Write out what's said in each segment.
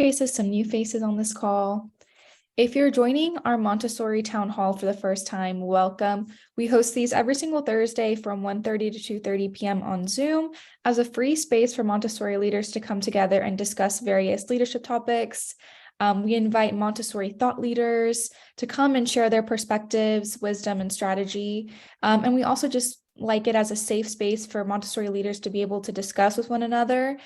faces, some new faces on this call. If you're joining our Montessori Town Hall for the first time, welcome. We host these every single Thursday from 1:30 to 2:30 p.m. on Zoom as a free space for Montessori leaders to come together and discuss various leadership topics. We invite Montessori thought leaders to come and share their perspectives, wisdom, and strategy. And we also just like it as a safe space for Montessori leaders to be able to discuss with one another.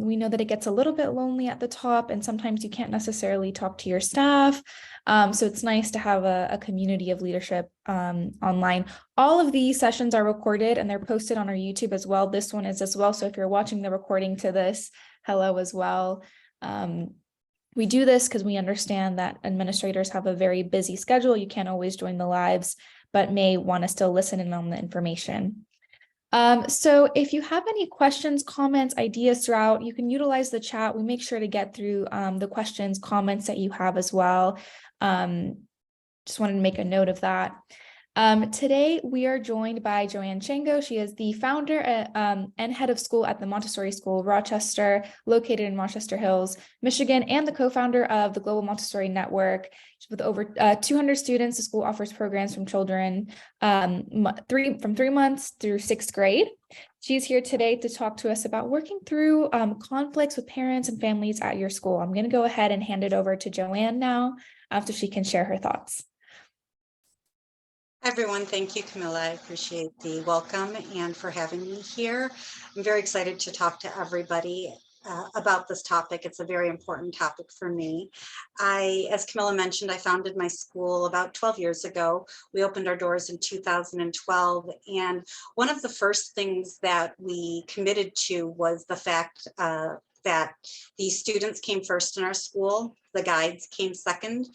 We know that it gets a little bit lonely at the top, and sometimes you can't necessarily talk to your staff. So it's nice to have a community of leadership online. All of these sessions are recorded and they're posted on our YouTube as well. This one is as well. So if you're watching the recording to this, hello as well. We do this because we understand that administrators have a very busy schedule. You can't always join the lives, but may want to still listen in on the information. So if you have any questions, comments, ideas throughout, you can utilize the chat. We make sure to get through the questions, comments that you have as well. Just wanted to make a note of that. Today, we are joined by Joanne Shango. She is the founder and head of school at the Montessori School Rochester, located in Rochester Hills, Michigan, and the co-founder of the Global Montessori Network. With over 200 students, the school offers programs from children from 3 months through 6th grade. She's here today to talk to us about working through conflicts with parents and families at your school. I'm going to go ahead and hand it over to Joanne now, after she can share her thoughts. Everyone, thank you, Camilla. I appreciate the welcome and for having me here. I'm very excited to talk to everybody about this topic. It's a very important topic for me. As Camilla mentioned, I founded my school about 12 years ago. We opened our doors in 2012, and one of the first things that we committed to was the fact that the students came first in our school, the guides came second,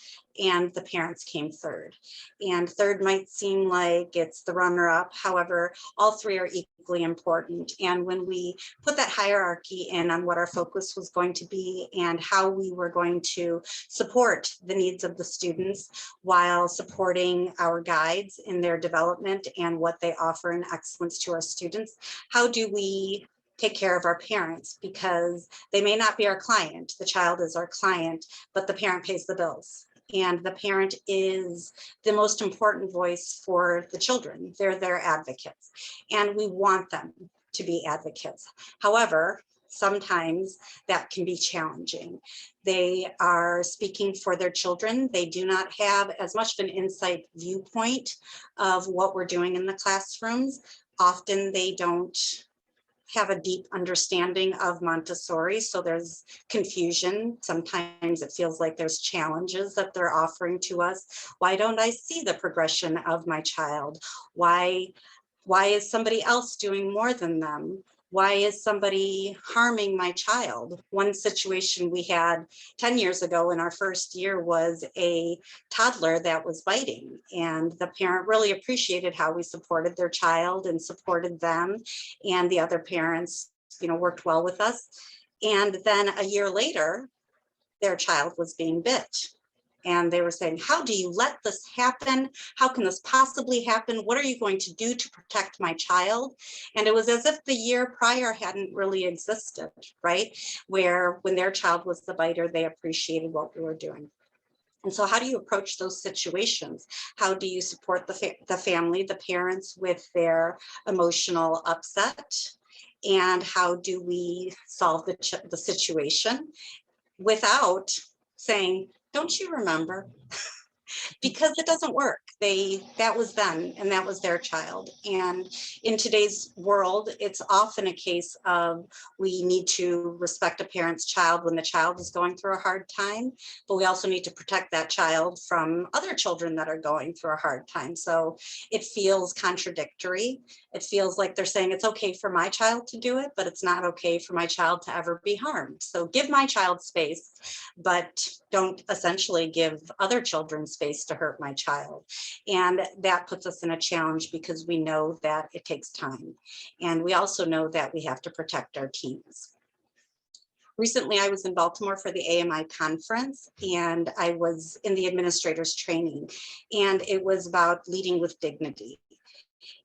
and the parents came third. And third might seem like it's the runner-up. However, all three are equally important. And when we put that hierarchy in on what our focus was going to be and how we were going to support the needs of the students while supporting our guides in their development and what they offer in excellence to our students, how do we take care of our parents? Because they may not be our client, the child is our client, but the parent pays the bills. And the parent is the most important voice for the children. They're their advocates, and we want them to be advocates. However, sometimes that can be challenging. They are speaking for their children. They do not have as much of an insight viewpoint of what we're doing in the classrooms. Often they don't have a deep understanding of Montessori, so there's confusion. Sometimes it feels like there's challenges that they're offering to us. Why don't I see the progression of my child? Why is somebody else doing more than them? Why is somebody harming my child? One situation we had 10 years ago in our first year was a toddler that was biting, and the parent really appreciated how we supported their child and supported them, and the other parents, worked well with us. And then a year later, their child was being bit. And they were saying, how do you let this happen? How can this possibly happen? What are you going to do to protect my child? And it was as if the year prior hadn't really existed, right? Where when their child was the biter, they appreciated what we were doing. And so how do you approach those situations? How do you support the family, the parents with their emotional upset? And how do we solve the situation without saying, don't you remember? Because it doesn't work. That was them and that was their child. And in today's world, it's often a case of we need to respect a parent's child when the child is going through a hard time, but we also need to protect that child from other children that are going through a hard time. So it feels contradictory. It feels like they're saying it's okay for my child to do it, but it's not okay for my child to ever be harmed. So give my child space, but don't essentially give other children space to hurt my child. And that puts us in a challenge because we know that it takes time. And we also know that we have to protect our teams. Recently, I was in Baltimore for the AMI conference, and I was in the administrators training, and it was about leading with dignity.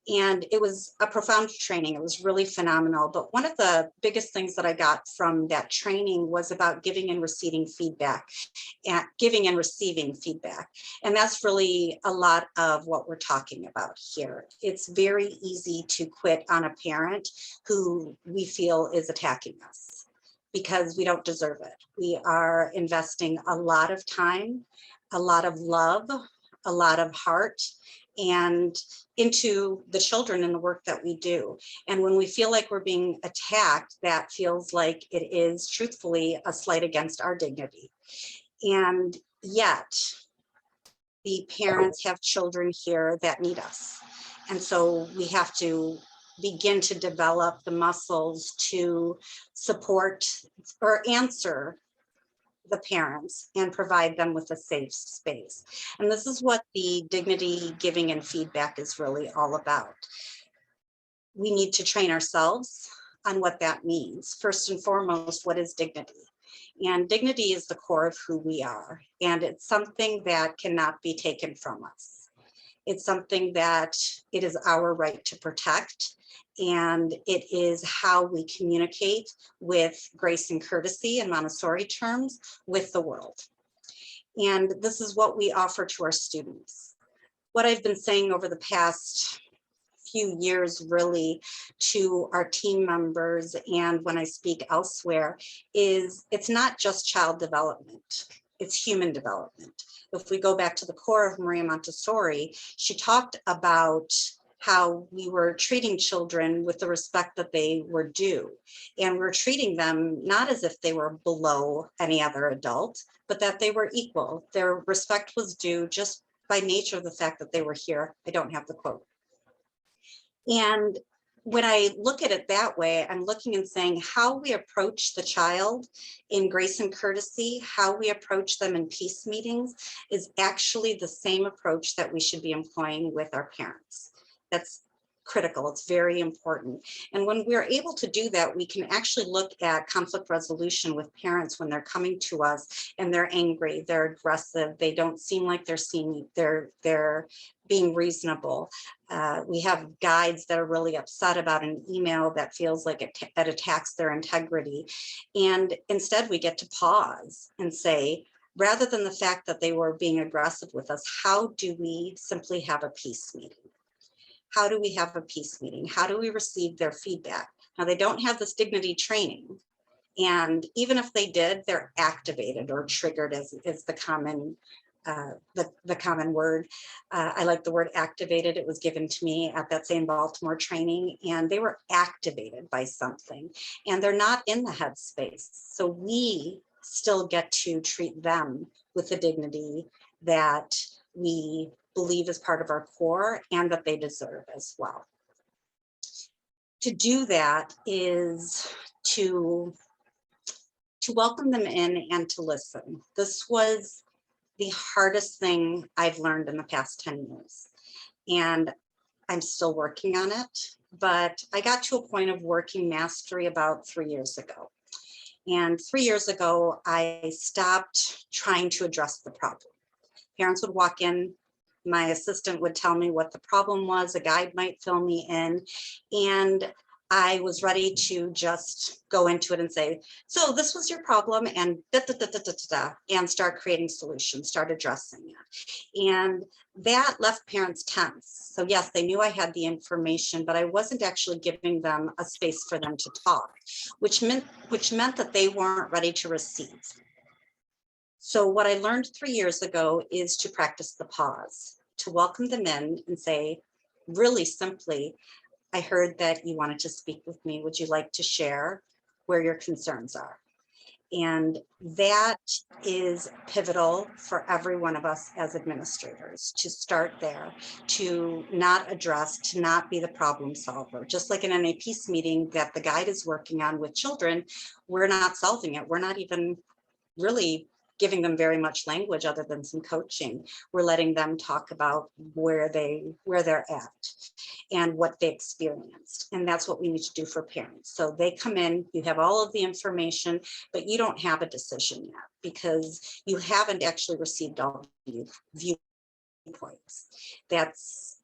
And it was a profound training. It was really phenomenal. But one of the biggest things that I got from that training was about giving and receiving feedback, and giving and receiving feedback. And that's really a lot of what we're talking about here. It's very easy to quit on a parent who we feel is attacking us because we don't deserve it. We are investing a lot of time, a lot of love, a lot of heart, and into the children and the work that we do. And when we feel like we're being attacked, that feels like it is truthfully a slight against our dignity. And yet the parents have children here that need us. And so we have to begin to develop the muscles to support or answer the parents and provide them with a safe space. And this is what the dignity, giving, and feedback is really all about. We need to train ourselves on what that means. First and foremost, what is dignity? And dignity is the core of who we are. And it's something that cannot be taken from us. It's something that it is our right to protect. And it is how we communicate with grace and courtesy in Montessori terms with the world. And this is what we offer to our students. What I've been saying over the past few years really to our team members and when I speak elsewhere is it's not just child development, it's human development. If we go back to the core of Maria Montessori, she talked about how we were treating children with the respect that they were due. And we're treating them not as if they were below any other adult, but that they were equal. Their respect was due just by nature of the fact that they were here. I don't have the quote. And when I look at it that way, I'm looking and saying how we approach the child in grace and courtesy, how we approach them in peace meetings is actually the same approach that we should be employing with our parents. That's critical. It's very important. And when we're able to do that, we can actually look at conflict resolution with parents when they're coming to us and they're angry, they're aggressive, they don't seem like they're being reasonable. We have guides that are really upset about an email that feels like it attacks their integrity. And instead we get to pause and say, rather than the fact that they were being aggressive with us, how do we simply have a peace meeting? How do we have a peace meeting? How do we receive their feedback? Now, they don't have this dignity training. And even if they did, they're activated or triggered is the common the common word. I like the word activated. It was given to me at that same Baltimore training, and they were activated by something, and they're not in the headspace. So we still get to treat them with the dignity that we believe is part of our core and that they deserve as well. To do that is to welcome them in and to listen. This was the hardest thing I've learned in the past 10 years. And I'm still working on it, but I got to a point of working mastery about 3 years ago. And 3 years ago, I stopped trying to address the problem. Parents would walk in, my assistant would tell me what the problem was, a guide might fill me in, and I was ready to just go into it and say, so this was your problem, and and start creating solutions, start addressing it. And that left parents tense. So yes, they knew I had the information, but I wasn't actually giving them a space for them to talk, which meant that they weren't ready to receive. So what I learned 3 years ago is to practice the pause, to welcome them in and say, really simply, I heard that you wanted to speak with me. Would you like to share where your concerns are? And that is pivotal for every one of us as administrators, to start there, to not address, to not be the problem solver. Just like in a peace meeting that the guide is working on with children, we're not solving it. We're not even really giving them very much language other than some coaching. We're letting them talk about where they're at and what they experienced. And that's what we need to do for parents. So they come in, you have all of the information, but you don't have a decision yet because you haven't actually received all the viewpoints. That's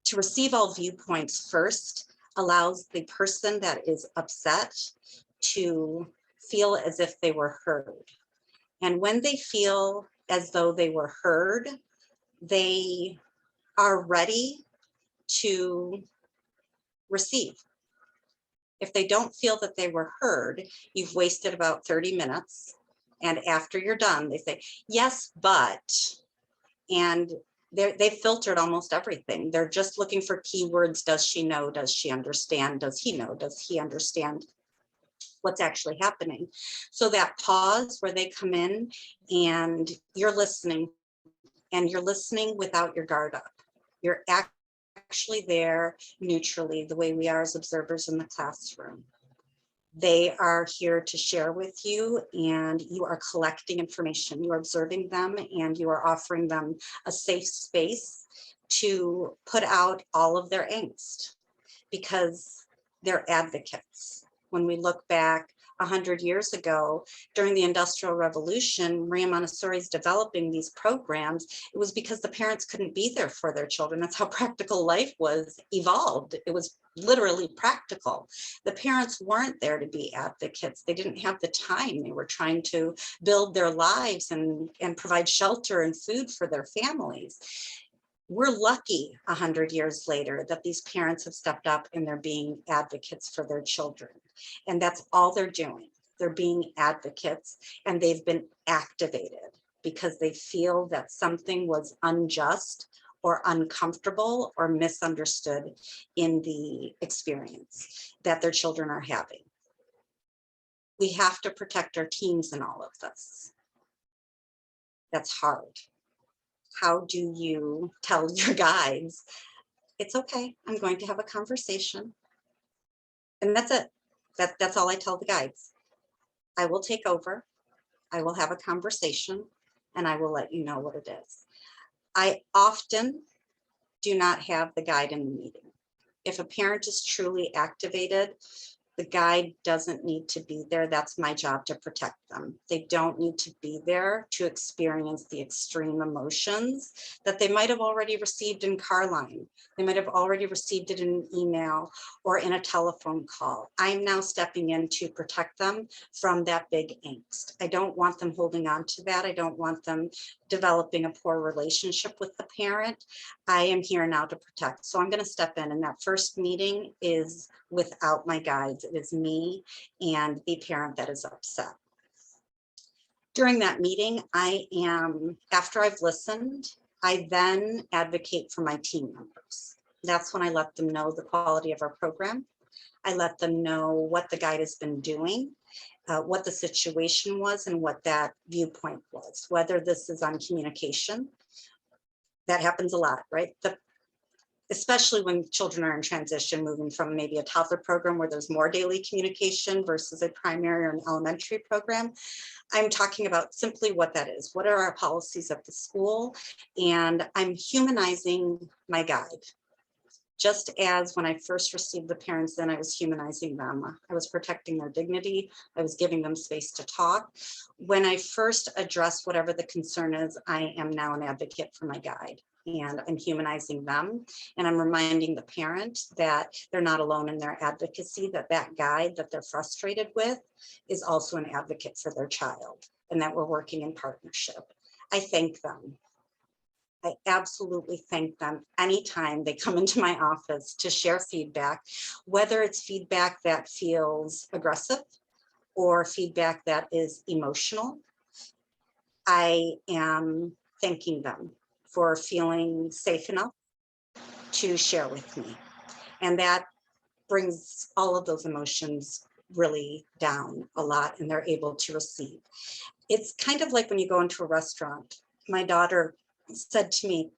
To receive all viewpoints first allows the person that is upset to feel as if they were heard. And when they feel as though they were heard, they are ready to receive. If they don't feel that they were heard, you've wasted about 30 minutes. And after you're done, they say, yes, but, and they've filtered almost everything. They're just looking for keywords. Does she know? Does she understand? Does he know? Does he understand what's actually happening? So that pause where they come in and you're listening, and you're listening without your guard up. You're actually there neutrally, the way we are as observers in the classroom. They are here to share with you, and you are collecting information. You are observing them, and you are offering them a safe space to put out all of their angst, because they're advocates. When we look back 100 years ago, during the Industrial Revolution, Maria Montessori's developing these programs. It was because the parents couldn't be there for their children. That's how practical life was evolved. It was literally practical. The parents weren't there to be advocates. They didn't have the time. They were trying to build their lives and provide shelter and food for their families. We're lucky 100 years later that these parents have stepped up and they're being advocates for their children. And that's all they're doing. They're being advocates, and they've been activated because they feel that something was unjust or uncomfortable or misunderstood in the experience that their children are having. We have to protect our teams in all of this. That's hard. How do you tell your guides, it's okay, I'm going to have a conversation? And that's it. That's all I tell the guides. I will take over, I will have a conversation, and I will let you know what it is. I often do not have the guide in the meeting. If a parent is truly activated, the guide doesn't need to be there. That's my job, to protect them. They don't need to be there to experience the extreme emotions that they might have already received in Carline. They might have already received it in an email or in a telephone call. I'm now stepping in to protect them from that big angst. I don't want them holding on to that. I don't want them developing a poor relationship with the parent. I am here now to protect. So I'm going to step in, and that first meeting is without my guides. It is me and the parent that is upset. During that meeting, after I've listened, I then advocate for my team members. That's when I let them know the quality of our program. I let them know what the guide has been doing, what the situation was, and what that viewpoint was, whether this is on communication. That happens a lot, right? Especially when children are in transition, moving from maybe a toddler program where there's more daily communication versus a primary or an elementary program. I'm talking about simply what that is. What are our policies at the school? And I'm humanizing my guide. Just as when I first received the parents, then I was humanizing them. I was protecting their dignity. I was giving them space to talk. When I first address whatever the concern is, I am now an advocate for my guide, and I'm humanizing them. And I'm reminding the parent that they're not alone in their advocacy, that that guide that they're frustrated with is also an advocate for their child, and that we're working in partnership. I thank them. I absolutely thank them anytime they come into my office to share feedback, whether it's feedback that feels aggressive or feedback that is emotional. I am thanking them for feeling safe enough to share with me. And that brings all of those emotions really down a lot, and they're able to receive. It's kind of like when you go into a restaurant. My daughter said to me,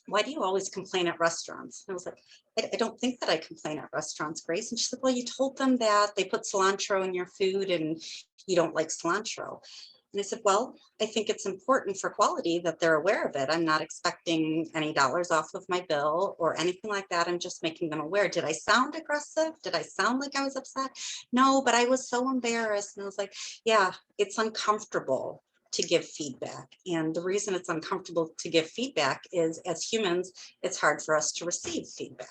why do you always complain at restaurants? And I was like, I don't think that I complain at restaurants, Grace. And she said, well, you told them that they put cilantro in your food and you don't like cilantro. And I said, well, I think it's important for quality that they're aware of it. I'm not expecting any dollars off of my bill or anything like that. I'm just making them aware. Did I sound aggressive? Did I sound like I was upset? No, but I was so embarrassed. And I was like, yeah, it's uncomfortable to give feedback. And the reason it's uncomfortable to give feedback is, as humans, it's hard for us to receive feedback.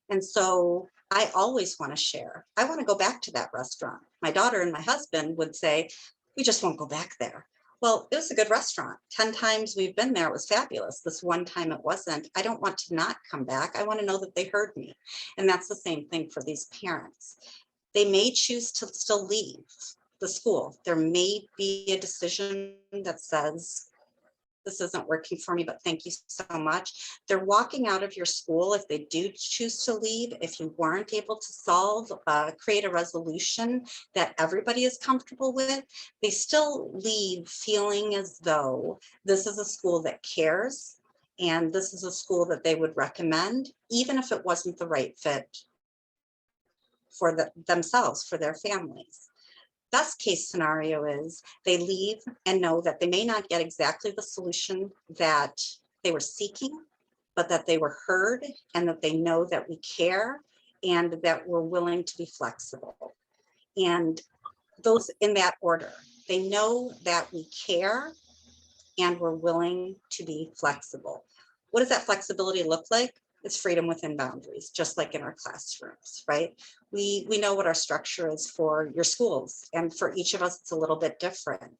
And so I always want to share. I want to go back to that restaurant. My daughter and my husband would say, we just won't go back there. Well, it was a good restaurant. 10 times we've been there. It was fabulous. This one time it wasn't. I don't want to not come back. I want to know that they heard me. And that's the same thing for these parents. They may choose to still leave the school. There may be a decision that says, this isn't working for me, but thank you so much. They're walking out of your school if they do choose to leave. If you weren't able to solve, create a resolution that everybody is comfortable with, they still leave feeling as though this is a school that cares and this is a school that they would recommend, even if it wasn't the right fit for themselves, for their families. Best case scenario is they leave and know that they may not get exactly the solution that they were seeking, but that they were heard and that they know that we care and that we're willing to be flexible. And those in that order, they know that we care and we're willing to be flexible. What does that flexibility look like? It's freedom within boundaries, just like in our classrooms, right? We know what our structure is for your schools, and for each of us, it's a little bit different.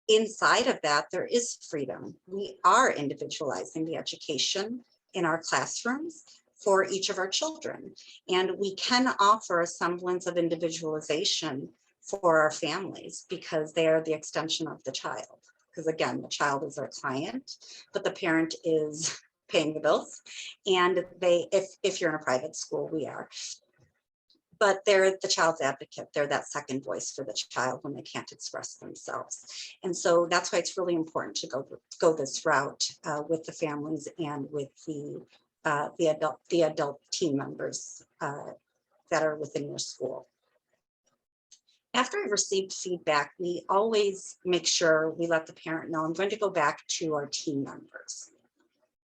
Inside of that, there is freedom. We are individualizing the education in our classrooms for each of our children, and we can offer a semblance of individualization for our families because they are the extension of the child. Because again, the child is our client, but the parent is paying the bills. And they, if you're in a private school, we are. But they're the child's advocate. They're that second voice for the child when they can't express themselves. And so that's why it's really important to go this route with the families and with the adult team members that are within your school. After I've received feedback, we always make sure we let the parent know, I'm going to go back to our team members.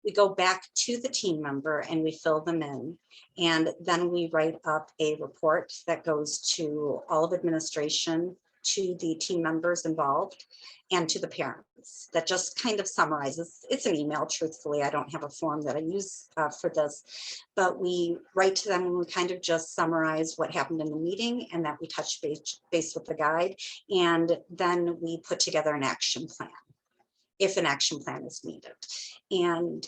We go back to the team member and we fill them in. And then we write up a report that goes to all of administration, to the team members involved, and to the parents. That just kind of summarizes. It's an email, truthfully. I don't have a form that I use for this, but we write to them and we kind of just summarize what happened in the meeting and that we touch base with the guide. And then we put together an action plan, if an action plan is needed. And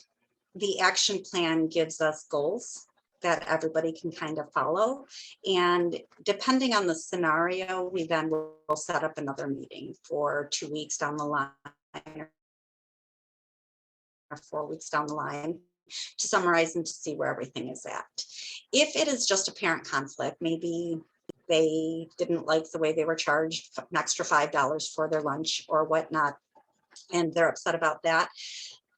the action plan gives us goals that everybody can kind of follow. And depending on the scenario, we then will set up another meeting for 2 weeks down the line or 4 weeks down the line to summarize and to see where everything is at. If it is just a parent conflict, maybe they didn't like the way they were charged an extra $5 for their lunch or whatnot, and they're upset about that,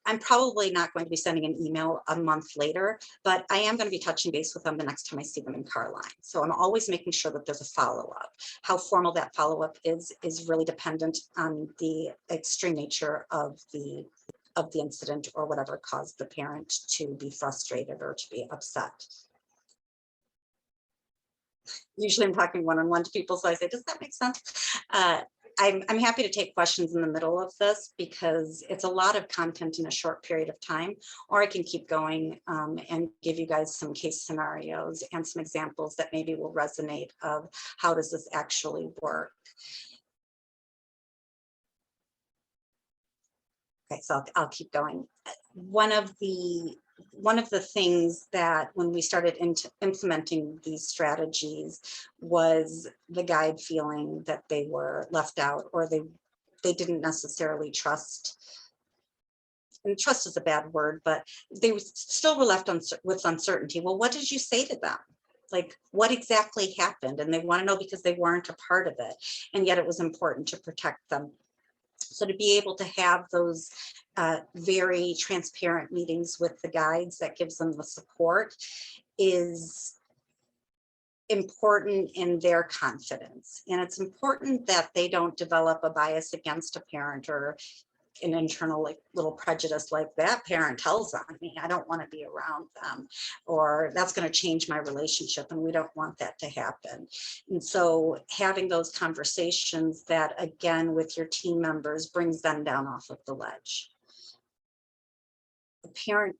I'm probably not going to be sending an email a month later, but I am going to be touching base with them the next time I see them in Carline. So I'm always making sure that there's a follow-up. How formal that follow-up is really dependent on the extreme nature of the incident or whatever caused the parent to be frustrated or to be upset. Usually I'm talking one-on-one to people, so I say, does that make sense? I'm happy to take questions in the middle of this because it's a lot of content in a short period of time, or I can keep going and give you guys some case scenarios and some examples that maybe will resonate of how does this actually work. Okay, so I'll keep going. One of the things that when we started implementing these strategies was the guide feeling that they were left out or they didn't necessarily trust. And trust is a bad word, but they still were left with uncertainty. Well, what did you say to them? Like, what exactly happened? And they want to know because they weren't a part of it. And yet it was important to protect them. So to be able to have those very transparent meetings with the guides that gives them the support is important in their confidence. And it's important that they don't develop a bias against a parent or an internal like little prejudice, like that parent tells on me, I don't want to be around them, or that's going to change my relationship, and we don't want that to happen. And so having those conversations that, again, with your team members brings them down off of the ledge. The parent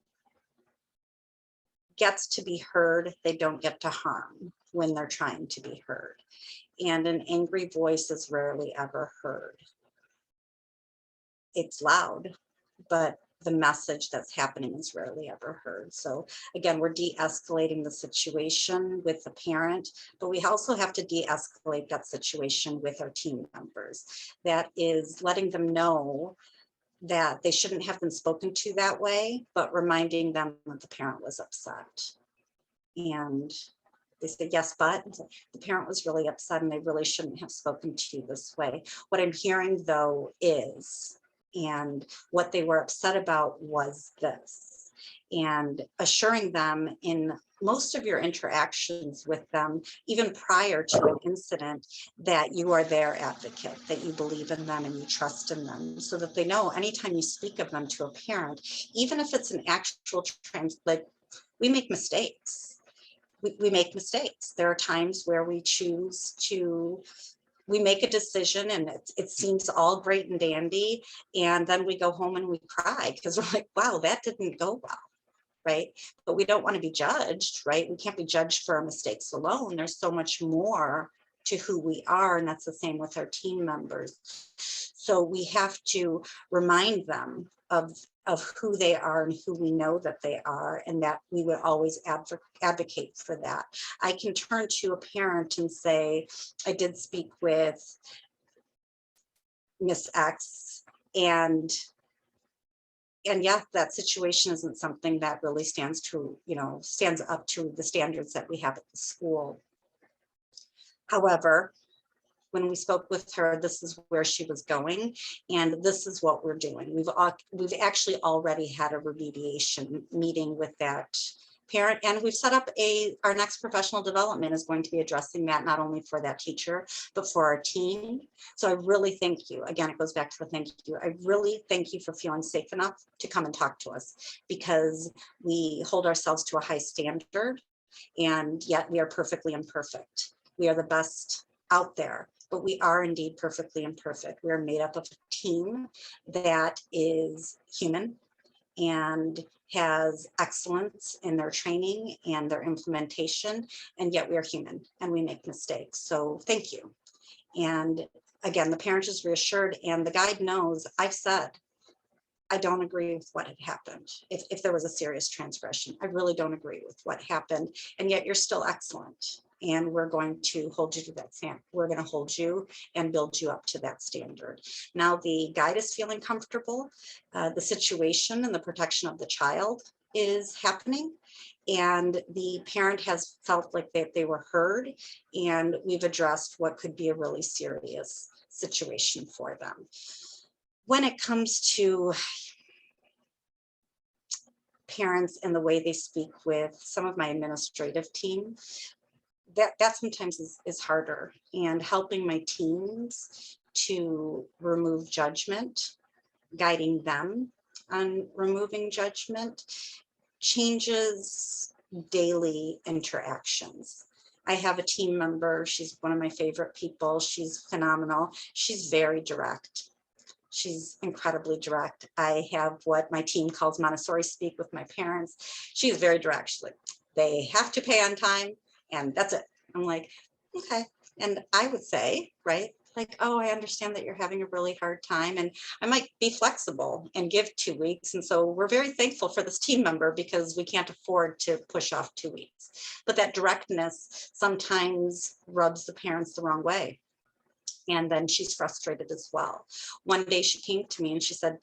gets to be heard, they don't get to harm when they're trying to be heard. And an angry voice is rarely ever heard. It's loud, but the message that's happening is rarely ever heard. So again, we're de-escalating the situation with the parent, but we also have to de-escalate that situation with our team members. That is letting them know that they shouldn't have been spoken to that way, but reminding them that the parent was upset. And they said, yes, but the parent was really upset and they really shouldn't have spoken to you this way. What I'm hearing though is, and what they were upset about was this, and assuring them in most of your interactions with them, even prior to an incident, that you are their advocate, that you believe in them and you trust in them, so that they know anytime you speak of them to a parent, even if it's an actual like, we make mistakes. We make mistakes. There are times where we choose to, we make a decision and it seems all great and dandy. And then we go home and we cry because we're like, wow, that didn't go well, right? But we don't want to be judged, right? We can't be judged for our mistakes alone. There's so much more to who we are. And that's the same with our team members. So we have to remind them of who they are and who we know that they are, and that we would always advocate for that. I can turn to a parent and say, I did speak with Miss X, and yeah, that situation isn't something that really stands up to the standards that we have at the school. However, when we spoke with her, this is where she was going, and this is what we're doing. We've actually already had a remediation meeting with that parent, and we've set up our next professional development is going to be addressing that, not only for that teacher, but for our team. So I really thank you. Again, it goes back to the thank you. I really thank you for feeling safe enough to come and talk to us, because we hold ourselves to a high standard, and yet we are perfectly imperfect. We are the best out there, but we are indeed perfectly imperfect. We are made up of a team that is human and has excellence in their training and their implementation, and yet we are human and we make mistakes. So thank you. And again, the parent is reassured, and the guide knows I've said, I don't agree with what had happened. If there was a serious transgression, I really don't agree with what happened, and yet you're still excellent. And we're going to hold you to that standard. We're going to hold you and build you up to that standard. Now the guide is feeling comfortable. The situation and the protection of the child is happening, and the parent has felt like they were heard, and we've addressed what could be a really serious situation for them. When it comes to parents and the way they speak with some of my administrative team, that sometimes is harder, and helping my teams to remove judgment, guiding them on removing judgment, changes daily interactions. I have a team member, she's one of my favorite people, she's phenomenal, she's very direct. She's incredibly direct. I have what my team calls Montessori speak with my parents. She's very direct. She's like, they have to pay on time, and that's it. I'm like, okay. And I would say, right, like, oh, I understand that you're having a really hard time, and I might be flexible and give 2 weeks. And so we're very thankful for this team member, because we can't afford to push off 2 weeks. But that directness sometimes rubs the parents the wrong way. And then she's frustrated as well. One day she came to me and she said,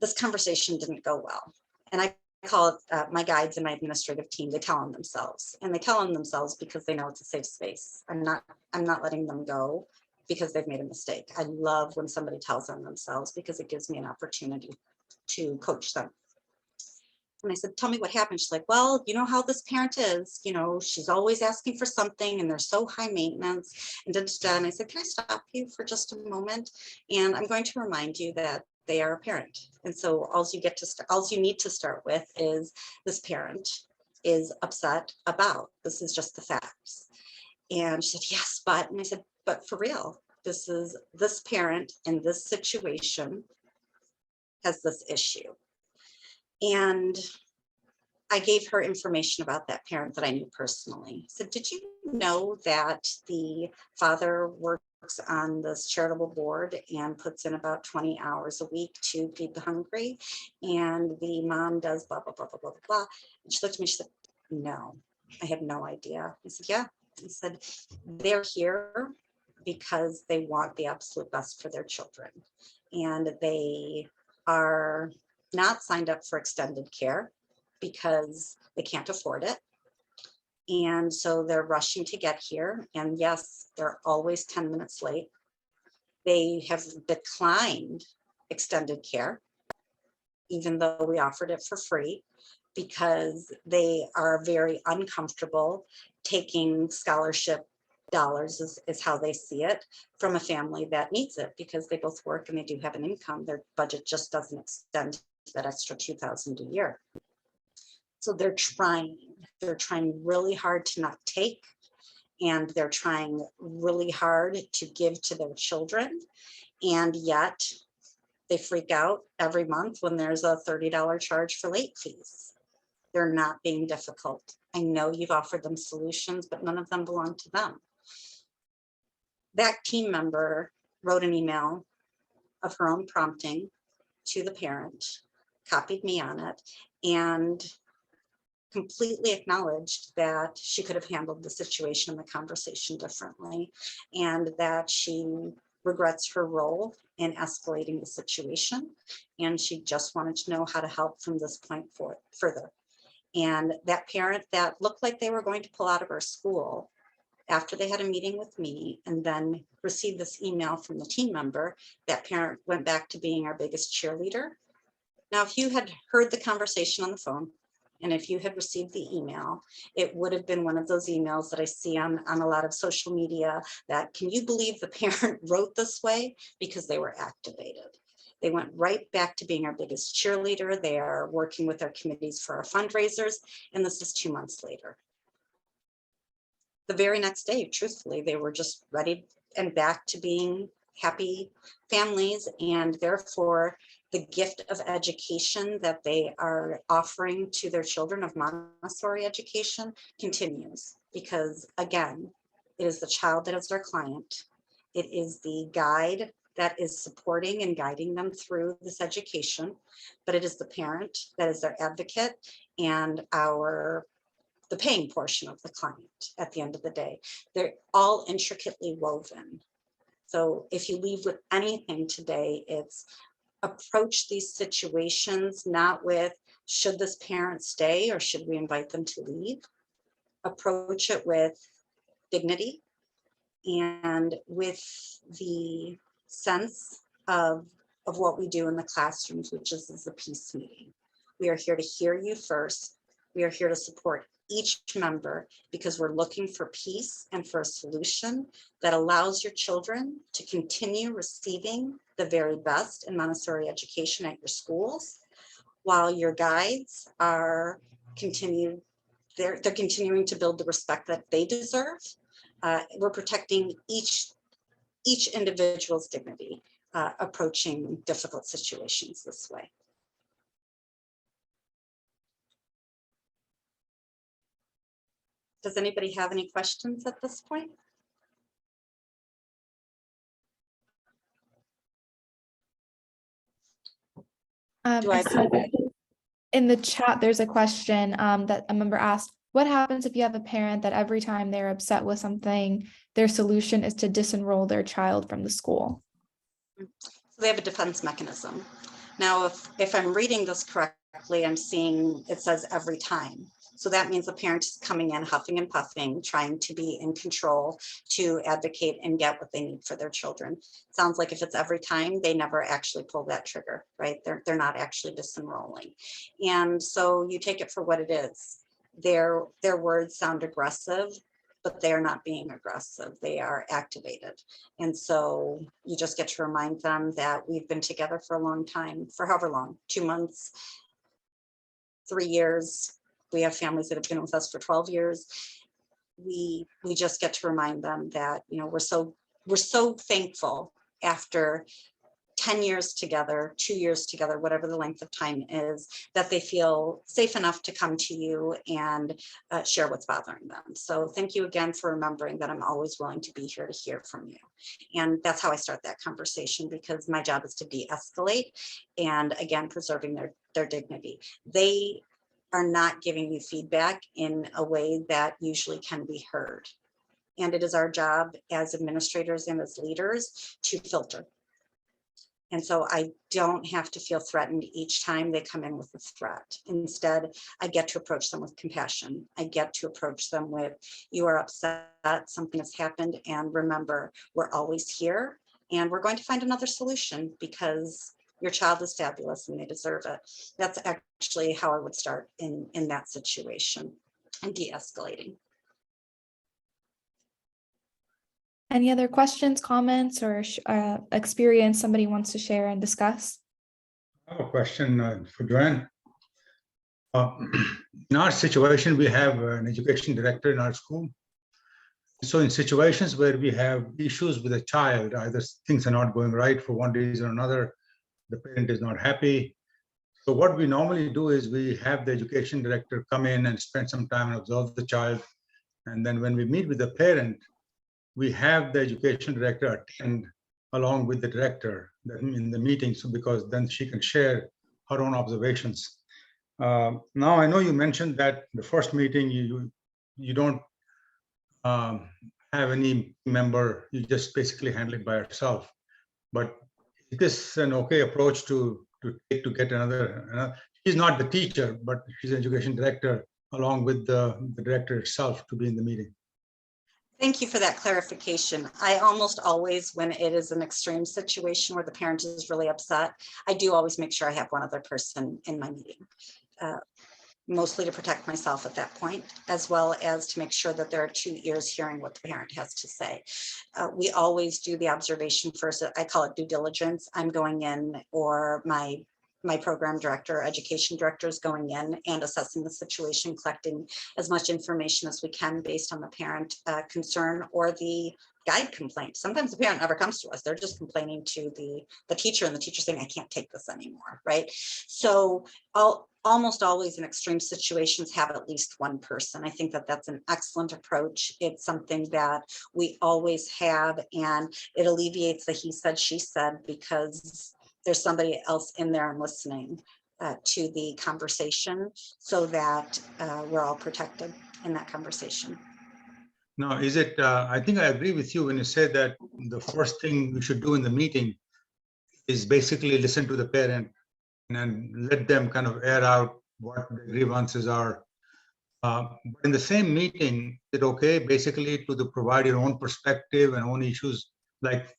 this conversation didn't go well. And I call it my guides and my administrative team, they tell on themselves, and they tell on themselves because they know it's a safe space. I'm not letting them go because they've made a mistake. I love when somebody tells on themselves, because it gives me an opportunity to coach them. And I said, tell me what happened. She's like, well, you know how this parent is, she's always asking for something and they're so high maintenance. And I said, can I stop you for just a moment? And I'm going to remind you that they are a parent. And so all you need to start with is this parent is upset about, this is just the facts. And she said, yes, but, and I said, but for real, this parent in this situation has this issue. And I gave her information about that parent that I knew personally. So did you know that the father works on this charitable board and puts in about 20 hours a week to feed the hungry? And the mom does blah, blah, blah, blah, blah, blah. And she looked at me, she said, no, I had no idea. I said, yeah. I said, they're here because they want the absolute best for their children. And they are not signed up for extended care because they can't afford it. And so they're rushing to get here. And yes, they're always 10 minutes late. They have declined extended care, even though we offered it for free, because they are very uncomfortable taking scholarship dollars, is how they see it, from a family that needs it, because they both work and they do have an income. Their budget just doesn't extend to that extra $2,000 a year. So they're trying really hard to not take, and they're trying really hard to give to their children. And yet they freak out every month when there's a $30 charge for late fees. They're not being difficult. I know you've offered them solutions, but none of them belong to them. That team member wrote an email of her own prompting to the parent, copied me on it, and completely acknowledged that she could have handled the situation and the conversation differently, and that she regrets her role in escalating the situation, and she just wanted to know how to help from this point further. And that parent that looked like they were going to pull out of our school, after they had a meeting with me and then received this email from the team member, that parent went back to being our biggest cheerleader. Now, if you had heard the conversation on the phone, and if you had received the email, it would have been one of those emails that I see on a lot of social media that, can you believe the parent wrote this way? Because they were activated. They went right back to being our biggest cheerleader. They are working with our committees for our fundraisers, and this is 2 months later. The very next day, truthfully, they were just ready and back to being happy families, and therefore the gift of education that they are offering to their children of Montessori education continues, because again, it is the child that is their client. It is the guide that is supporting and guiding them through this education, but it is the parent that is their advocate and the paying portion of the client at the end of the day. They're all intricately woven. So if you leave with anything today, it's approach these situations not with, should this parent stay or should we invite them to leave? Approach it with dignity and with the sense of what we do in the classrooms, which is a peace meeting. We are here to hear you first. We are here to support each member because we're looking for peace and for a solution that allows your children to continue receiving the very best in Montessori education at your schools, while your guides are continuing to build the respect that they deserve. We're protecting each individual's dignity, approaching difficult situations this way. Does anybody have any questions at this point? I see in the chat, there's a question that a member asked, what happens if you have a parent that every time they're upset with something, their solution is to disenroll their child from the school? So they have a defense mechanism. Now, if I'm reading this correctly, I'm seeing it says every time. So that means the parent is coming in huffing and puffing, trying to be in control, to advocate and get what they need for their children. Sounds like if it's every time, they never actually pull that trigger, right? They're not actually disenrolling. And so you take it for what it is. Their words sound aggressive. but they are not being aggressive. They are activated. And so you just get to remind them that we've been together for a long time, for however long, 2 months, 3 years. We have families that have been with us for 12 years. We just get to remind them that, you know, we're so thankful after 10 years together, 2 years together, whatever the length of time is, that they feel safe enough to come to you and share what's bothering them. So thank you again for remembering that I'm always willing to be here to hear from you. And that's how I start that conversation, because my job is to de-escalate and, again, preserving their dignity. They are not giving you feedback in a way that usually can be heard. And it is our job as administrators and as leaders to filter. And so I don't have to feel threatened each time they come in with a threat. Instead, I get to approach them with compassion. I get to approach them with, you are upset, something has happened, and remember, we're always here, and we're going to find another solution because your child is fabulous and they deserve it. That's actually how I would start in that situation, and de-escalating. Any other questions, comments, or experience somebody wants to share and discuss? I have a question for Joanne. In our situation, we have an education director in our school. So in situations where we have issues with a child, either things are not going right for one reason or another, the parent is not happy. So what we normally do is we have the education director come in and spend some time and observe the child. And then when we meet with the parent, we have the education director attend along with the director in the meeting, so because then she can share her own observations. Now, I know you mentioned that the first meeting you don't have any member, you just basically handle it by yourself. But is this an okay approach to take to get another? She's not the teacher, but she's an education director along with the director itself to be in the meeting. Thank you for that clarification. I almost always, when it is an extreme situation where the parent is really upset, I do always make sure I have one other person in my meeting, mostly to protect myself at that point, as well as to make sure that there are 2 ears hearing what the parent has to say. We always do the observation first. I call it due diligence. I'm going in, or my program director, education director is going in and assessing the situation, collecting as much information as we can based on the parent concern or the guide complaint. Sometimes the parent never comes to us. They're just complaining to the teacher, and the teacher saying, I can't take this anymore, right? So almost always in extreme situations have at least one person. I think that that's an excellent approach. It's something that we always have, and it alleviates the he said, she said, because there's somebody else in there and listening to the conversation, so that we're all protected in that conversation. Now, is it, I think I agree with you when you say that the first thing we should do in the meeting is basically listen to the parent and let them kind of air out what the grievances are. But in the same meeting, is it okay basically to provide your own perspective and own issues, like,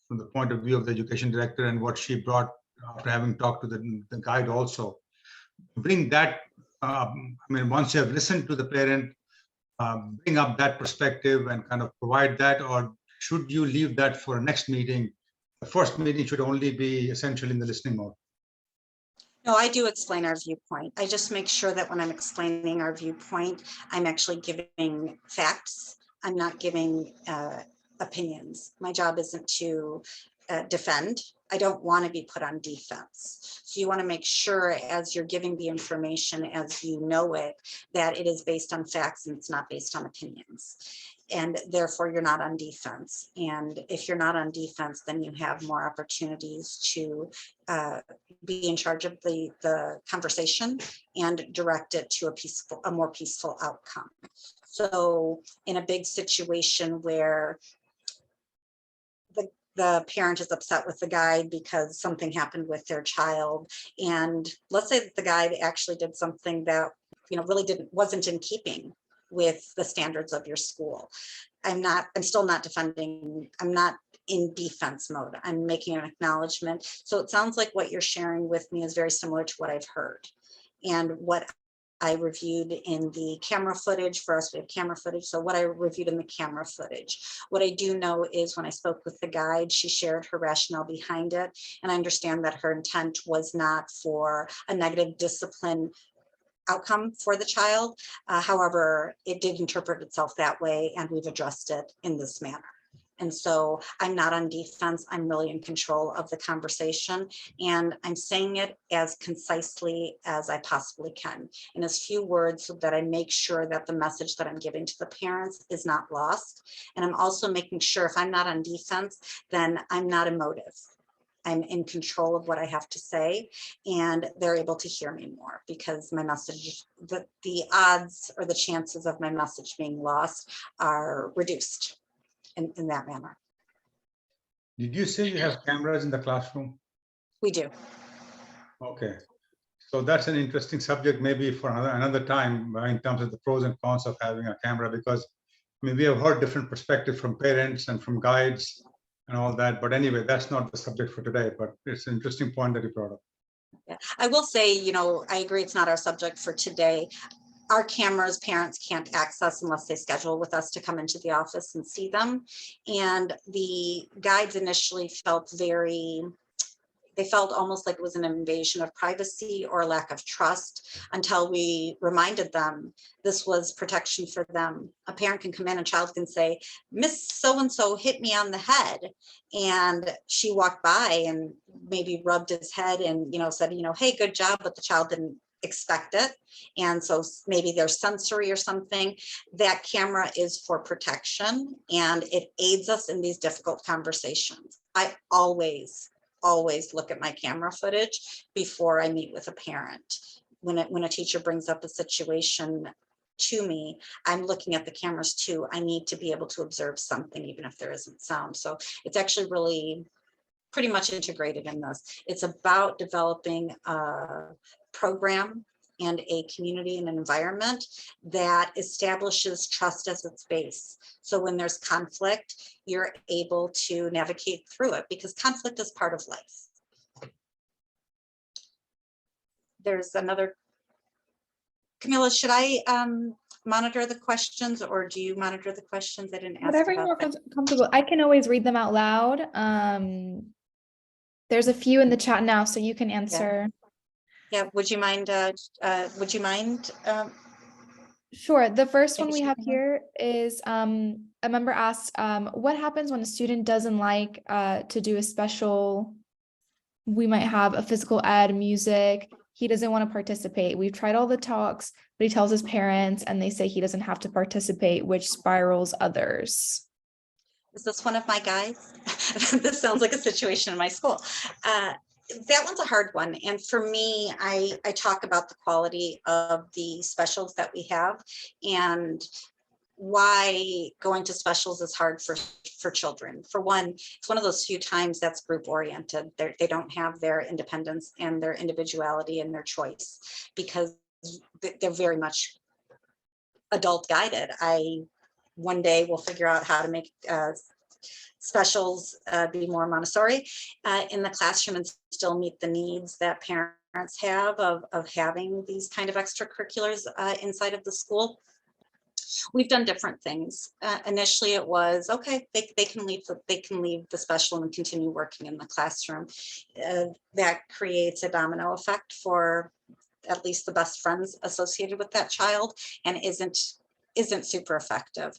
from the point of view of the education director and what she brought after having talked to the guide also. Bring that, once you have listened to the parent, bring up that perspective and kind of provide that, or should you leave that for a next meeting? The first meeting should only be essentially in the listening mode. No, I do explain our viewpoint. I just make sure that when I'm explaining our viewpoint, I'm actually giving facts. I'm not giving opinions. My job isn't to defend. I don't want to be put on defense. So you want to make sure, as you're giving the information as you know it, that it is based on facts and it's not based on opinions. And therefore you're not on defense. And if you're not on defense, then you have more opportunities to be in charge of the conversation and direct it to a more peaceful outcome. So in a big situation where the parent is upset with the guide because something happened with their child, and let's say that the guide actually did something that really wasn't in keeping with the standards of your school. I'm still not defending. I'm not in defense mode. I'm making an acknowledgement. So it sounds like what you're sharing with me is very similar to what I've heard. And what I reviewed in the camera footage. For us, we have camera footage. So what I reviewed in the camera footage. What I do know is when I spoke with the guide, she shared her rationale behind it. And I understand that her intent was not for a negative discipline outcome for the child. However, it did interpret itself that way, and we've addressed it in this manner. And so I'm not on defense. I'm really in control of the conversation, and I'm saying it as concisely as I possibly can in as few words so that I make sure that the message that I'm giving to the parents is not lost. And I'm also making sure if I'm not on defense, then I'm not emotive. I'm in control of what I have to say, and they're able to hear me more because my message, the odds or the chances of my message being lost are reduced in that manner. Did you say you have cameras in the classroom? We do. Okay. So that's an interesting subject, maybe for another time, in terms of the pros and cons of having a camera, because I mean, we have heard different perspectives from parents and from guides and all that. But anyway, that's not the subject for today, but it's an interesting point that you brought up. Yeah. I will say, I agree it's not our subject for today. Our cameras, parents can't access unless they schedule with us to come into the office and see them. And the guides initially felt they felt almost like it was an invasion of privacy or a lack of trust until we reminded them this was protection for them. A parent can come in, a child can say, Miss so-and-so hit me on the head. And she walked by and maybe rubbed his head and, said, hey, good job, but the child didn't expect it. And so maybe there's sensory or something. That camera is for protection, and it aids us in these difficult conversations. I always look at my camera footage before I meet with a parent. When a teacher brings up a situation to me, I'm looking at the cameras too. I need to be able to observe something, even if there isn't sound. So it's actually really pretty much integrated in this. It's about developing a program and a community and an environment that establishes trust as its base. So when there's conflict, you're able to navigate through it because conflict is part of life. There's another. Camilla, should I monitor the questions, or do you monitor the questions? I didn't ask. Whatever you're more comfortable. I can always read them out loud. There's a few in the chat now, so you can answer. Yeah. Would you mind? Sure. The first one we have here is a member asked, what happens when a student doesn't like to do a special? We might have a physical ed, music. He doesn't want to participate. We've tried all the talks, but he tells his parents and they say he doesn't have to participate, which spirals others. Is this one of my guys? This sounds like a situation in my school. That one's a hard one. And for me, I talk about the quality of the specials that we have and why going to specials is hard for children. For one, it's one of those few times that's group oriented. They don't have their independence and their individuality and their choice because they're very much adult guided. One day we'll figure out how to make specials be more Montessori in the classroom and still meet the needs that parents have of having these kind of extracurriculars inside of the school. We've done different things. Initially, it was okay. They can leave the special and continue working in the classroom. That creates a domino effect for at least the best friends associated with that child, and isn't super effective.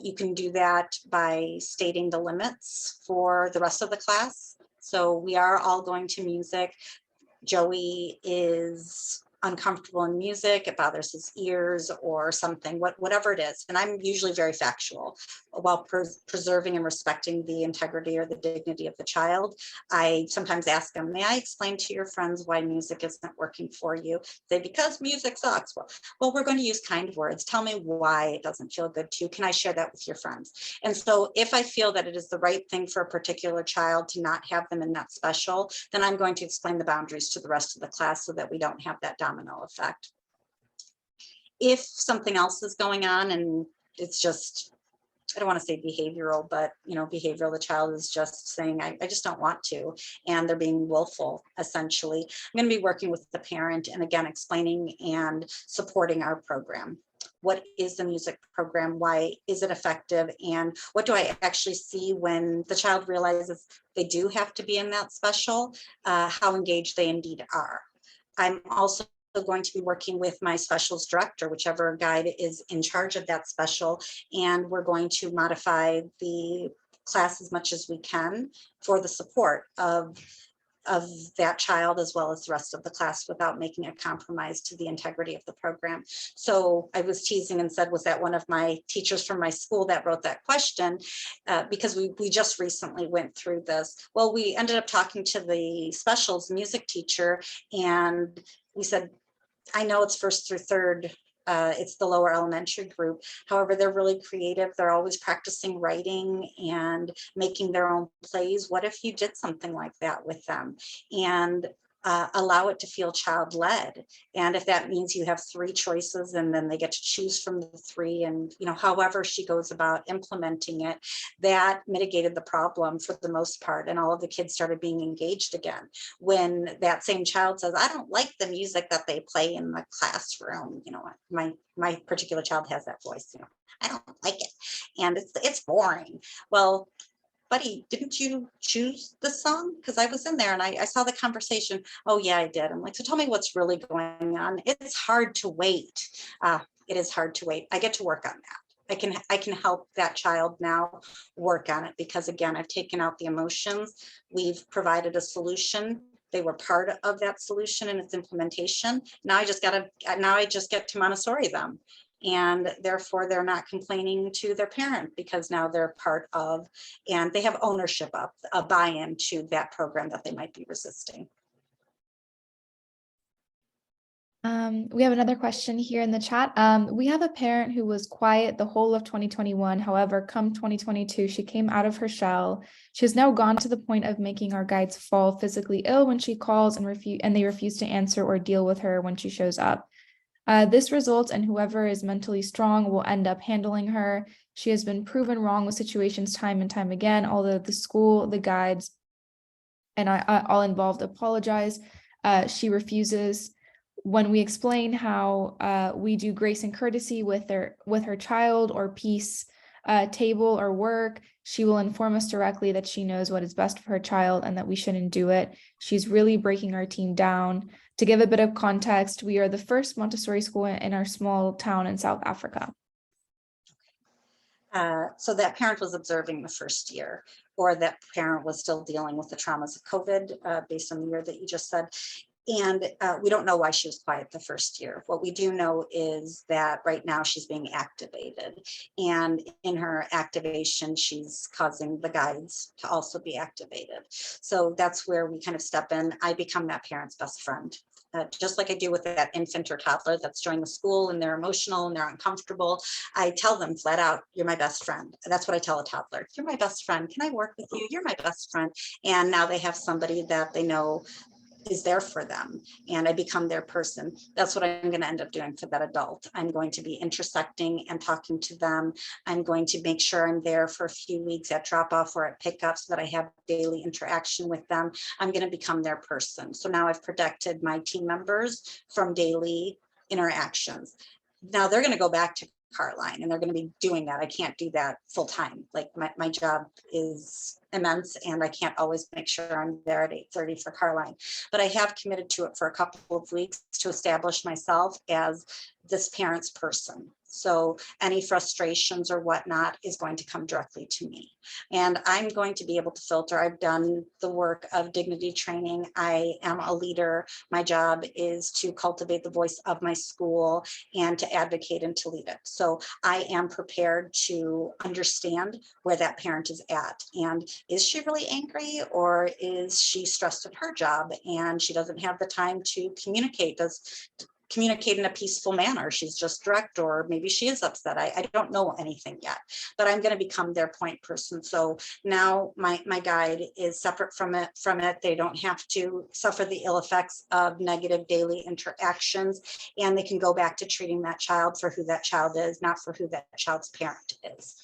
You can do that by stating the limits for the rest of the class. So we are all going to music. Joey is uncomfortable in music, it bothers his ears or something, whatever it is. And I'm usually very factual while preserving and respecting the integrity or the dignity of the child. I sometimes ask them, may I explain to your friends why music isn't working for you? Say, because music sucks. Well, we're going to use kind words. Tell me why it doesn't feel good to you. Can I share that with your friends? And so if I feel that it is the right thing for a particular child to not have them in that special, then I'm going to explain the boundaries to the rest of the class so that we don't have that domino effect. If something else is going on and it's just I don't want to say behavioral, but behavioral, the child is just saying, I just don't want to, and they're being willful, essentially. I'm going to be working with the parent and again, explaining and supporting our program. What is the music program? Why is it effective? And what do I actually see when the child realizes they do have to be in that special, how engaged they indeed are. I'm also going to be working with my specials director, whichever guide is in charge of that special, and we're going to modify the class as much as we can for the support of that child as well as the rest of the class without making a compromise to the integrity of the program. So I was teasing and said, was that one of my teachers from my school that wrote that question? Because we just recently went through this. Well, we ended up talking to the specials music teacher, and we said, I know it's first through third, it's the lower elementary group. However, they're really creative. They're always practicing writing and making their own plays. What if you did something like that with them and allow it to feel child-led? And if that means you have 3 choices and then they get to choose from the 3, and however she goes about implementing it, that mitigated the problem for the most part, and all of the kids started being engaged again. When that same child says, I don't like the music that they play in the classroom, my particular child has that voice, I don't like it and it's boring. Well, buddy, didn't you choose the song? Because I was in there and I saw the conversation. Oh yeah, I did. I'm like, so tell me what's really going on. It's hard to wait. It is hard to wait. I get to work on that. I can help that child now work on it, because again, I've taken out the emotions. We've provided a solution. They were part of that solution and its implementation. Now I just get to Montessori them. And therefore they're not complaining to their parent, because now they're part of, and they have ownership of a buy-in to that program that they might be resisting. We have another question here in the chat. We have a parent who was quiet the whole of 2021. However, come 2022, she came out of her shell. She has now gone to the point of making our guides fall physically ill when she calls and they refuse to answer or deal with her when she shows up. This results in whoever is mentally strong will end up handling her. She has been proven wrong with situations time and time again, although the school, the guides, and all involved apologize. She refuses. When we explain how we do grace and courtesy with her child or peace table or work, she will inform us directly that she knows what is best for her child and that we shouldn't do it. She's really breaking our team down. To give a bit of context, we are the first Montessori school in our small town in South Africa. So that parent was observing the first year, or that parent was still dealing with the traumas of COVID based on the year that you just said. And we don't know why she was quiet the first year. What we do know is that right now she's being activated. And in her activation, she's causing the guides to also be activated. So that's where we kind of step in. I become that parent's best friend. Just like I do with that infant or toddler that's joined the school and they're emotional and they're uncomfortable, I tell them flat out, you're my best friend. That's what I tell a toddler. You're my best friend. Can I work with you? You're my best friend. And now they have somebody that they know is there for them, and I become their person. That's what I'm going to end up doing for that adult. I'm going to be intersecting and talking to them. I'm going to make sure I'm there for a few weeks at drop off or at pickup so that I have daily interaction with them. I'm going to become their person. So now I've protected my team members from daily interactions. Now they're going to go back to Carline and they're going to be doing that. I can't do that full time. Like my job is immense and I can't always make sure I'm there at 8:30 for Carline, but I have committed to it for a couple of weeks to establish myself as this parent's person. So any frustrations or whatnot is going to come directly to me. And I'm going to be able to filter. I've done the work of dignity training. I am a leader. My job is to cultivate the voice of my school and to advocate and to lead it. So I am prepared to understand where that parent is at. And is she really angry, or is she stressed at her job and she doesn't have the time to communicate in a peaceful manner? She's just direct, or maybe she is upset. I don't know anything yet, but I'm going to become their point person. So now my guide is separate from it. They don't have to suffer the ill effects of negative daily interactions, and they can go back to treating that child for who that child is, not for who that child's parent is.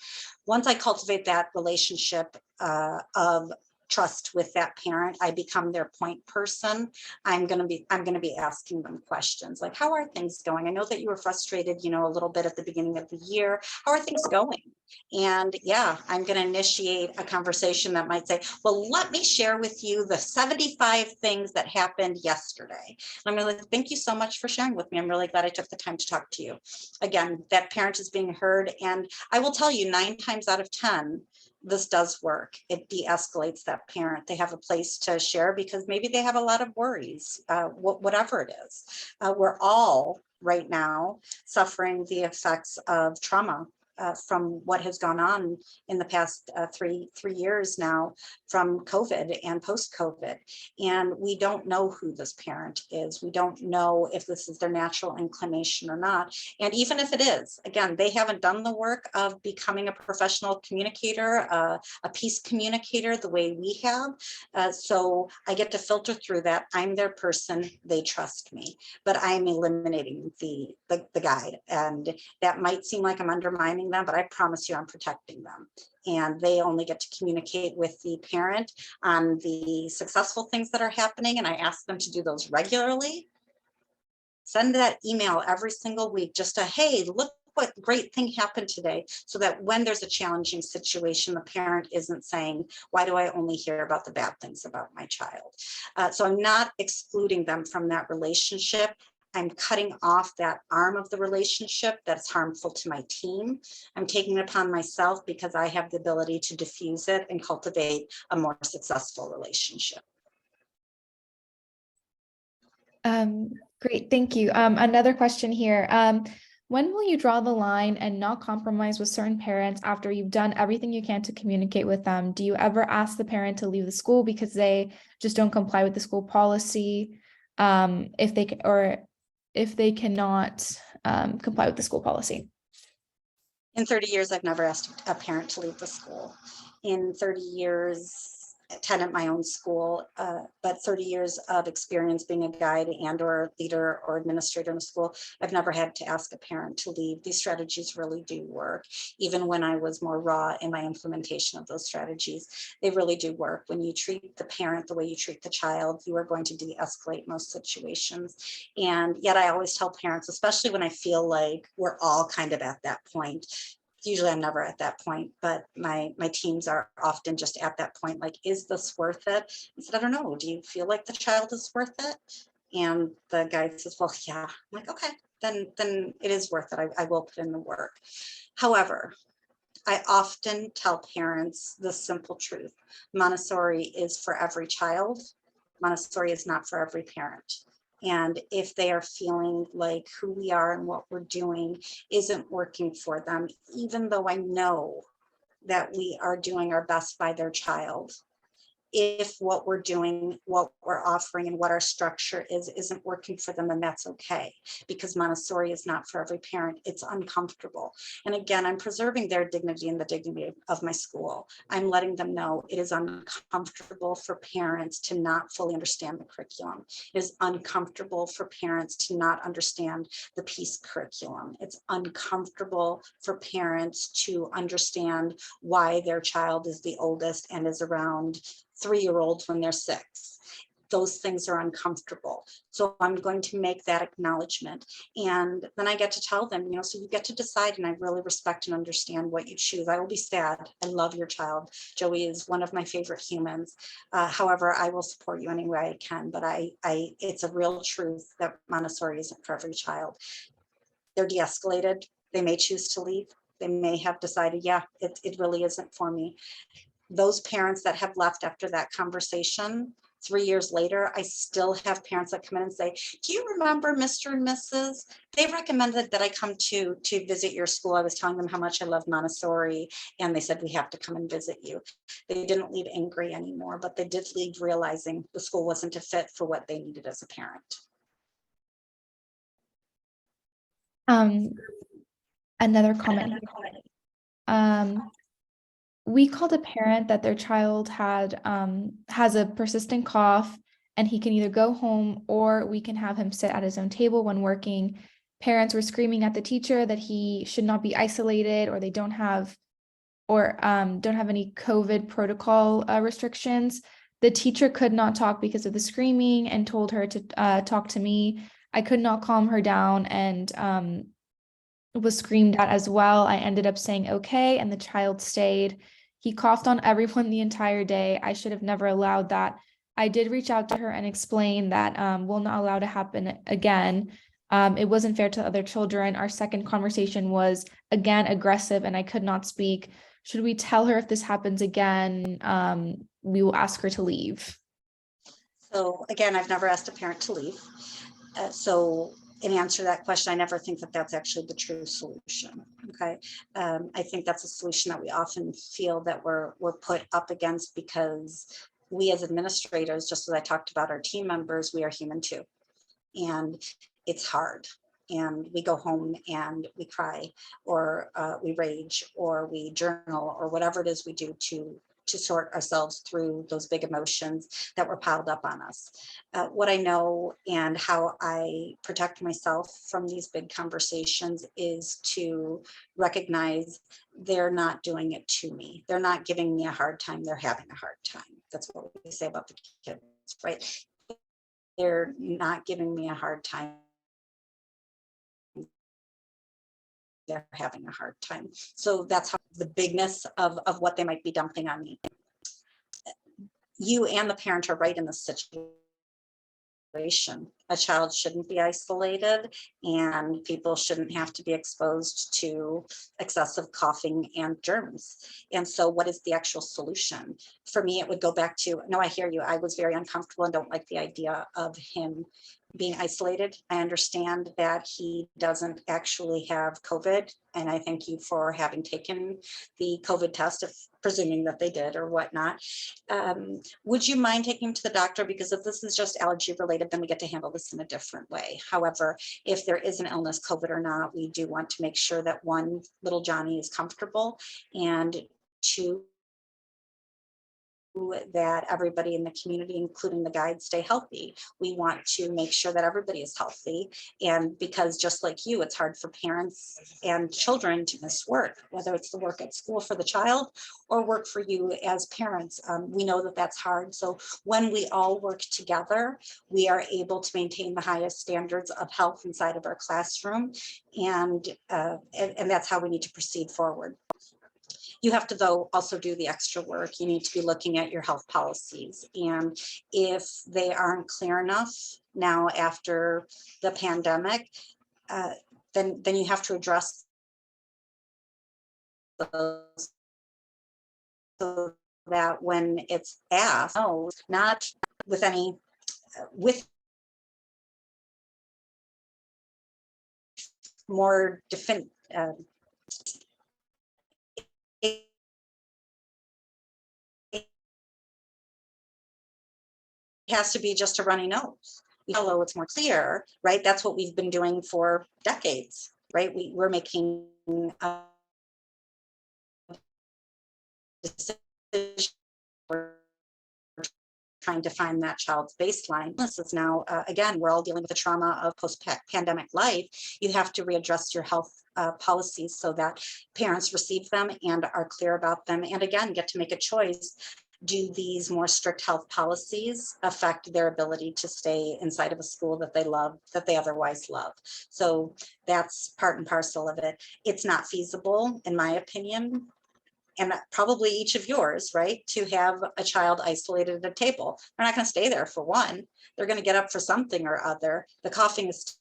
once I cultivate that relationship of trust with that parent, I become their point person. I'm going to be asking them questions like, how are things going? I know that you were frustrated, a little bit at the beginning of the year. How are things going? And yeah, I'm going to initiate a conversation that might say, well, let me share with you the 75 things that happened yesterday. And I'm going to thank you so much for sharing with me. I'm really glad I took the time to talk to you. Again, that parent is being heard. And I will tell you 9 times out of 10, this does work. It de-escalates that parent. They have a place to share because maybe they have a lot of worries, whatever it is. We're all right now suffering the effects of trauma from what has gone on in the past 3 years now from COVID and post-COVID. And we don't know who this parent is. We don't know if this is their natural inclination or not. And even if it is, again, they haven't done the work of becoming a professional communicator, a peace communicator the way we have. So I get to filter through that. I'm their person. They trust me, but I'm eliminating the guide. And that might seem like I'm undermining them, but I promise you I'm protecting them. And they only get to communicate with the parent on the successful things that are happening. And I ask them to do those regularly. Send that email every single week, just a, hey, look what great thing happened today, so that when there's a challenging situation, the parent isn't saying, why do I only hear about the bad things about my child? So I'm not excluding them from that relationship. I'm cutting off that arm of the relationship that's harmful to my team. I'm taking it upon myself because I have the ability to diffuse it and cultivate a more successful relationship. Great, thank you. Another question here. When will you draw the line and not compromise with certain parents after you've done everything you can to communicate with them? Do you ever ask the parent to leave the school because they just don't comply with the school policy? If they cannot comply with the school policy? In 30 years, I've never asked a parent to leave the school. In 30 years, 10 at my own school, but 30 years of experience being a guide and or leader or administrator in a school, I've never had to ask a parent to leave. These strategies really do work. Even when I was more raw in my implementation of those strategies, they really do work. When you treat the parent the way you treat the child, you are going to de-escalate most situations. And yet I always tell parents, especially when I feel like we're all kind of at that point, usually I'm never at that point, but my teams are often just at that point, like, is this worth it? I said, I don't know. Do you feel like the child is worth it? And the guy says, well, yeah. I'm like, okay, then it is worth it. I will put in the work. However, I often tell parents the simple truth. Montessori is for every child. Montessori is not for every parent. And if they are feeling like who we are and what we're doing isn't working for them, even though I know that we are doing our best by their child, if what we're doing, what we're offering, and what our structure isn't working for them, then that's okay, because Montessori is not for every parent. It's uncomfortable. And again, I'm preserving their dignity and the dignity of my school. I'm letting them know it is uncomfortable for parents to not fully understand the curriculum. It is uncomfortable for parents to not understand the peace curriculum. It's uncomfortable for parents to understand why their child is the oldest and is around 3-year-olds when they're 6. Those things are uncomfortable. So I'm going to make that acknowledgement. And then I get to tell them, so you get to decide, and I really respect and understand what you choose. I will be sad. I love your child. Joey is one of my favorite humans. However, I will support you any way I can, but it's a real truth that Montessori isn't for every child. They're de-escalated. They may choose to leave. They may have decided, yeah, it really isn't for me. Those parents that have left after that conversation, 3 years later, I still have parents that come in and say, do you remember Mr. and Mrs.? They recommended that I come to visit your school. I was telling them how much I love Montessori, and they said, we have to come and visit you. They didn't leave angry anymore, but they did leave realizing the school wasn't a fit for what they needed as a parent. Another comment. We called a parent that their child has a persistent cough, and he can either go home or we can have him sit at his own table when working. Parents were screaming at the teacher that he should not be isolated, or they don't have or don't have any COVID protocol restrictions. The teacher could not talk because of the screaming and told her to talk to me. I could not calm her down and was screamed at as well. I ended up saying okay, and the child stayed. He coughed on everyone the entire day. I should have never allowed that. I did reach out to her and explain that will not allow to happen again. It wasn't fair to other children. Our second conversation was again aggressive, and I could not speak. Should we tell her if this happens again? We will ask her to leave. So again, I've never asked a parent to leave. So in answer to that question, I never think that that's actually the true solution. Okay. I think that's a solution that we often feel that we're put up against because we as administrators, just as I talked about our team members, we are human too. And it's hard. And we go home and we cry, or we rage, or we journal, or whatever it is we do to sort ourselves through those big emotions that were piled up on us. What I know and how I protect myself from these big conversations is to recognize they're not doing it to me. They're not giving me a hard time. They're having a hard time. That's what we say about the kids, right? They're not giving me a hard time. They're having a hard time. So that's how the bigness of what they might be dumping on me. You and the parent are right in this situation. A child shouldn't be isolated, and people shouldn't have to be exposed to excessive coughing and germs. And so what is the actual solution? For me, it would go back to, no, I hear you. I was very uncomfortable and don't like the idea of him being isolated. I understand that he doesn't actually have COVID, and I thank you for having taken the COVID test, if presuming that they did or whatnot. Would you mind taking him to the doctor? Because if this is just allergy related, then we get to handle this in a different way. However, if there is an illness, COVID or not, we do want to make sure that one, little Johnny is comfortable, and two, that everybody in the community, including the guides, stay healthy. We want to make sure that everybody is healthy. And because just like you, it's hard for parents and children to miss work, whether it's the work at school for the child or work for you as parents. We know that that's hard. So when we all work together, we are able to maintain the highest standards of health inside of our classroom. And that's how we need to proceed forward. You have to, though, also do the extra work. You need to be looking at your health policies. And if they aren't clear enough now after the pandemic, then you have to address those so that when it's asked, no, not with any, with more definitive, has to be just a runny nose. Hello, it's more clear, right? That's what we've been doing for decades, right? We're making decisions. We're trying to find that child's baseline. This is now, again, we're all dealing with the trauma of post-pandemic life. You have to readjust your health policies so that parents receive them and are clear about them, and again, get to make a choice. Do these more strict health policies affect their ability to stay inside of a school that they love, that they otherwise love? So that's part and parcel of it. It's not feasible, in my opinion, and probably each of yours, right, to have a child isolated at a table. They're not going to stay there for one. They're going to get up for something or other. The coughing is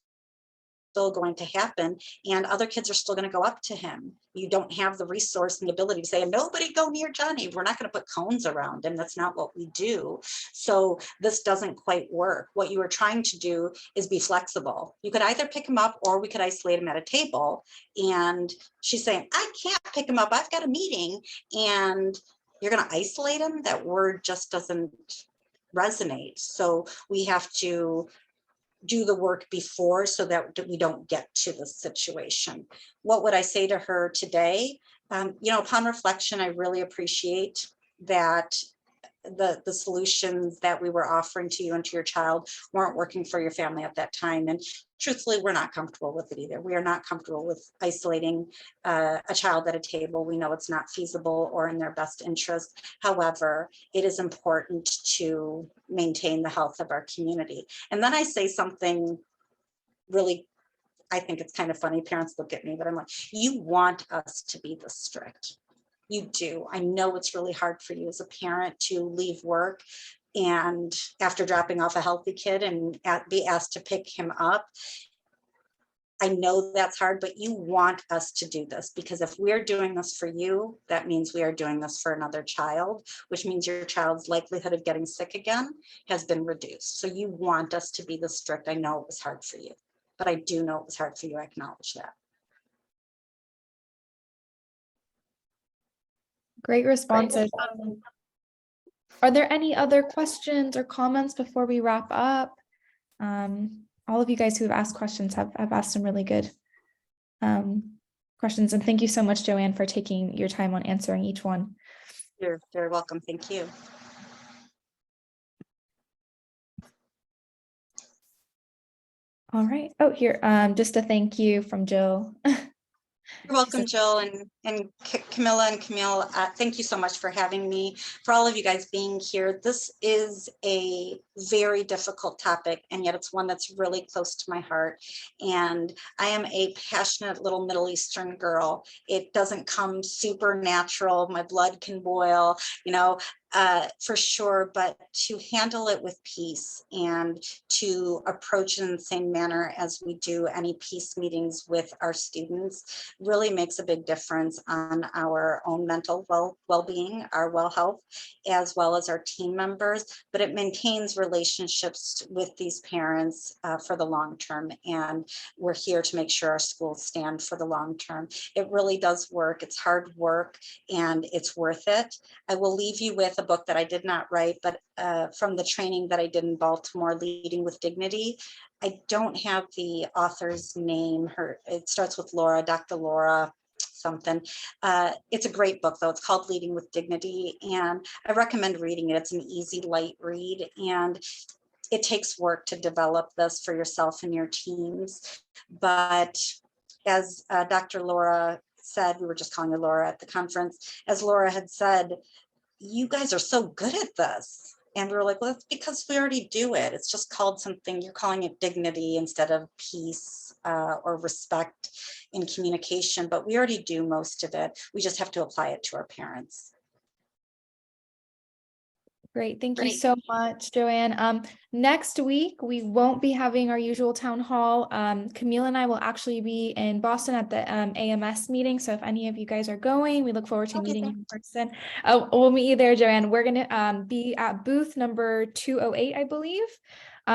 still going to happen, and other kids are still going to go up to him. You don't have the resource and the ability to say, nobody go near Johnny. We're not going to put cones around him. That's not what we do. So this doesn't quite work. What you are trying to do is be flexible. You could either pick him up or we could isolate him at a table. And she's saying, I can't pick him up. I've got a meeting. And you're going to isolate him? That word just doesn't resonate. So we have to do the work before so that we don't get to the situation. What would I say to her today? Upon reflection, I really appreciate that the solutions that we were offering to you and to your child weren't working for your family at that time. And truthfully, we're not comfortable with it either. We are not comfortable with isolating a child at a table. We know it's not feasible or in their best interest. However, it is important to maintain the health of our community. And then I say something really, I think it's kind of funny. Parents look at me, but I'm like, you want us to be this strict. You do. I know it's really hard for you as a parent to leave work and after dropping off a healthy kid and be asked to pick him up. I know that's hard, but you want us to do this, because if we're doing this for you, that means we are doing this for another child, which means your child's likelihood of getting sick again has been reduced. So you want us to be this strict. I know it was hard for you, but I do know it was hard for you. I acknowledge that. Great responses. Are there any other questions or comments before we wrap up? All of you guys who have asked questions have asked some really good questions. And thank you so much, Joanne, for taking your time on answering each one. You're very welcome. Thank you. All right. Oh, here, just a thank you from Jill. You're welcome, Jill, and Camilla and Camille. Thank you so much for having me. For all of you guys being here, this is a very difficult topic, and yet it's one that's really close to my heart. And I am a passionate little Middle Eastern girl. It doesn't come super natural. My blood can boil, for sure, but to handle it with peace and to approach it in the same manner as we do any peace meetings with our students really makes a big difference on our own mental well-being, our well health, as well as our team members. But it maintains relationships with these parents for the long term, and we're here to make sure our schools stand for the long term. It really does work. It's hard work and it's worth it. I will leave you with a book that I did not write, but from the training that I did in Baltimore, Leading with Dignity. I don't have the author's name. It starts with Laura, Dr. Laura something. It's a great book, though. It's called Leading with Dignity, and I recommend reading it. It's an easy, light read, and it takes work to develop this for yourself and your teams. But as Dr. Laura said, we were just calling her Laura at the conference, as Laura had said, you guys are so good at this. And we were like, well, it's because we already do it. It's just called something, you're calling it dignity instead of peace or respect in communication, but we already do most of it. We just have to apply it to our parents. Great. Thank you so much, Joanne. Next week, we won't be having our usual town hall. Camille and I will actually be in Boston at the AMS meeting. So if any of you guys are going, we look forward to meeting you in person. We'll meet you there, Joanne. We're going to be at booth number 208, I believe.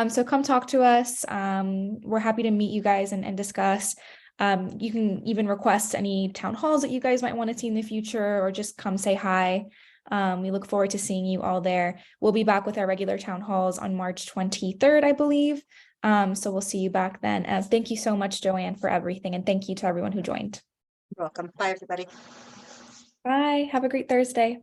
So come talk to us. We're happy to meet you guys and discuss. You can even request any town halls that you guys might want to see in the future, or just come say hi. We look forward to seeing you all there. We'll be back with our regular town halls on March 23rd, I believe. So we'll see you back then. Thank you so much, Joanne, for everything. And thank you to everyone who joined. You're welcome. Bye, everybody. Bye. Have a great Thursday.